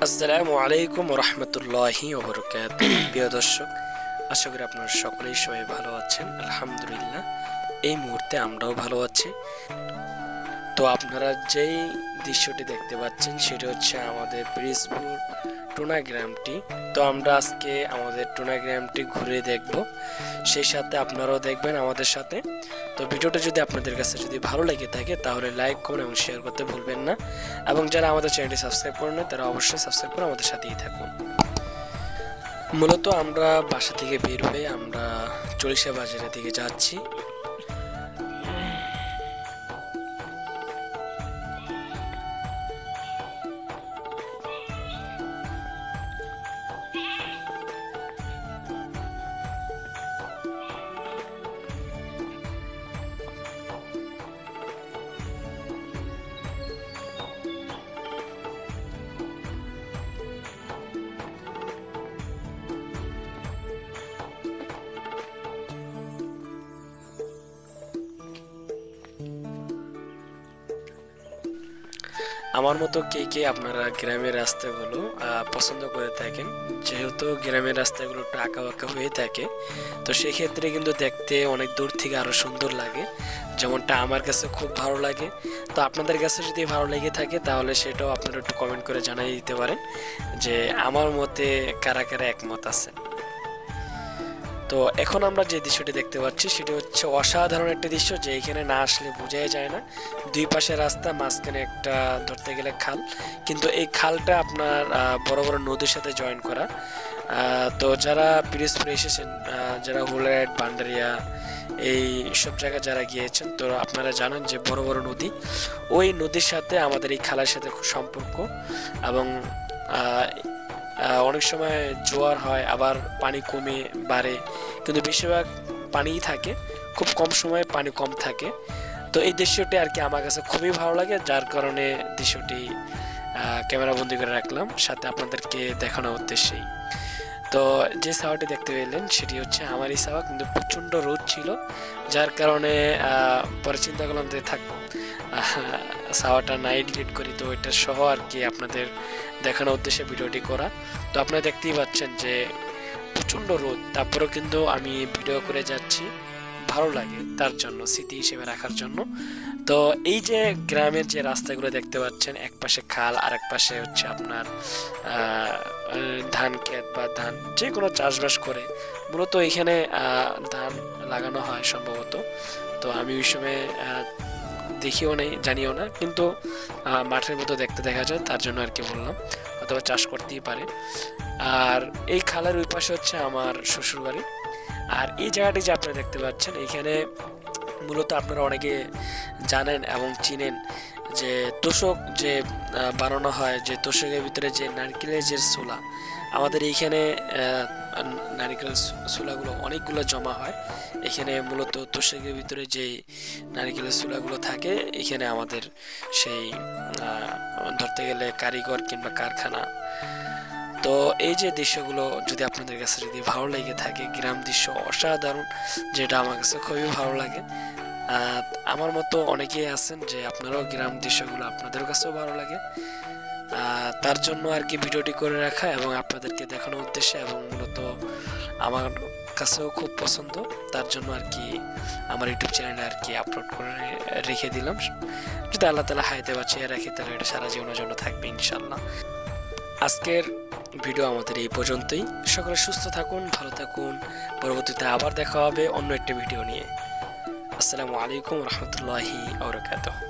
আসসালামু আলাইকুম রহমতুল্লাহি ওবরকাতুহ। প্রিয় দর্শক, আশা করি আপনারা সকলেই সবাই ভালো আছেন। আলহামদুলিল্লাহ, এই মুহূর্তে আমরাও ভালো আছি। তো আপনারা যেই দৃশ্যটি দেখতে পাচ্ছেন সেটি হচ্ছে আমাদের পিরোজপুর টুনা গ্রামটি। তো আমরা আজকে আমাদের টুনা গ্রামটি ঘুরে দেখব, সেই সাথে আপনারাও দেখবেন আমাদের সাথে। তো ভিডিওটা যদি আপনাদের কাছে যদি ভালো লেগে থাকে তাহলে লাইক করুন এবং শেয়ার করতে ভুলবেন না, এবং যারা আমাদের চ্যানেলটি সাবস্ক্রাইব করেন না তারা অবশ্যই সাবস্ক্রাইব করে আমাদের সাথেই থাকুন। মূলত আমরা বাসা থেকে বের হয়ে আমরা চরিশা বাজারের দিকে যাচ্ছি। আমার মতো কে কে আপনারা গ্রামের রাস্তাগুলো পছন্দ করে থাকেন? যেহেতু গ্রামের রাস্তাগুলো একটু আঁকা বাঁকা হয়ে থাকে, তো সেক্ষেত্রে কিন্তু দেখতে অনেক দূর থেকে আরো সুন্দর লাগে, যেমনটা আমার কাছে খুব ভালো লাগে। তো আপনাদের কাছে যদি ভালো লেগে থাকে তাহলে সেটাও আপনারা একটু কমেন্ট করে জানিয়ে দিতে পারেন যে আমার মতে কারা কারা একমত আছেন। তো এখন আমরা যে দৃশ্যটি দেখতে পাচ্ছি সেটি হচ্ছে অসাধারণ একটা দৃশ্য, যে এখানে না আসলে বোঝাই যায় না। দুই পাশে রাস্তা, মাঝখানে একটা ধরতে গেলে খাল, কিন্তু এই খালটা আপনার বড় বড় নদীর সাথে জয়েন করা। তো যারা পিরোজপুরে এসেছেন, যারা হুলারহাট, ভান্ডারিয়া এই সব জায়গায় যারা গিয়েছেন, তো আপনারা জানেন যে বড় বড় নদী, ওই নদীর সাথে আমাদের এই খালের সাথে খুব সম্পর্ক। এবং অনেক সময় জোয়ার হয়, আবার পানি কমে বাড়ে, কিন্তু বেশিরভাগ পানিই থাকে, খুব কম সময়ে পানি কম থাকে। তো এই দৃশ্যটি আর কি আমার কাছে খুবই ভালো লাগে, যার কারণে দৃশ্যটি ক্যামেরা বন্দি করে রাখলাম সাথে আপনাদেরকে দেখানোর উদ্দেশ্যেই। তো যে ছাওয়াটি দেখতে পেলেন সেটি হচ্ছে আমারই ছাওয়া, কিন্তু প্রচণ্ড রোদ ছিল, যার কারণে পরে চিন্তা করলাম যে থাক ছাওয়াটা নাই ডিলিট করি। তো এটা সহ আর কি আপনাদের দেখানোর উদ্দেশ্যে ভিডিওটি করা। তো আপনারা দেখতেই পাচ্ছেন যে প্রচণ্ড রোদ, তারপরেও কিন্তু আমি ভিডিও করে যাচ্ছি, ভালো লাগে তার জন্য, স্মৃতি হিসেবে রাখার জন্য। তো এই যে গ্রামের যে রাস্তাগুলো দেখতে পাচ্ছেন, এক পাশে খাল আর এক পাশে হচ্ছে আপনার ধান ক্ষেত বা ধান যে কোনো চাষবাস করে, মূলত এখানে ধান লাগানো হয় সম্ভবত। তো আমি ওই সময় দেখিও নেই, জানিও না, কিন্তু মাঠের মতো দেখতে দেখা যায়, তার জন্য আর কি বললাম, অথবা চাষ করতেই পারে। আর এই খালের ওই পাশে হচ্ছে আমার শ্বশুর বাড়ি। আর এই জায়গাটি যে আপনারা দেখতে পাচ্ছেন, এইখানে মূলত আপনারা অনেকে জানেন এবং চিনেন যে তোষক যে বানানো হয়, যে তোষকের ভিতরে যে নারকেলের যে ছোলা, আমাদের এইখানে নারকেল ছোলাগুলো অনেকগুলো জমা হয় এখানে। মূলত তোষকের ভিতরে যে নারকেলের ছোলাগুলো থাকে এখানে আমাদের সেই ধরতে গেলে কারিগর কিংবা কারখানা। তো এই যে দৃশ্যগুলো যদি আপনাদের কাছে যদি ভালো লেগে থাকে, গ্রাম দৃশ্য অসাধারণ, যেটা আমার কাছে খুবই ভালো লাগে। আমার মতো অনেকেই আছেন যে আপনারাও গ্রাম দৃশ্যগুলো আপনাদের কাছেও ভালো লাগে, তার জন্য আর কি ভিডিওটি করে রাখা এবং আপনাদেরকে দেখানোর উদ্দেশ্যে, এবং মূলত আমার কাছেও খুব পছন্দ, তার জন্য আর কি আমার ইউটিউব চ্যানেলে আর কি আপলোড করে রেখে দিলাম। যদি আল্লাহ তাআলা হায়াতে বাঁচিয়ে রাখে তাহলে এটা সারা জীবনের জন্য থাকবে ইনশাল্লাহ। আজকের ভিডিও আমাদের এই পর্যন্তই। সকলে সুস্থ থাকুন, ভালো থাকুন। পরবর্তীতে আবার দেখা হবে অন্য একটা ভিডিও নিয়ে। আসসালামু আলাইকুম রহমতুল্লাহি ওয়া বারাকাতুহু।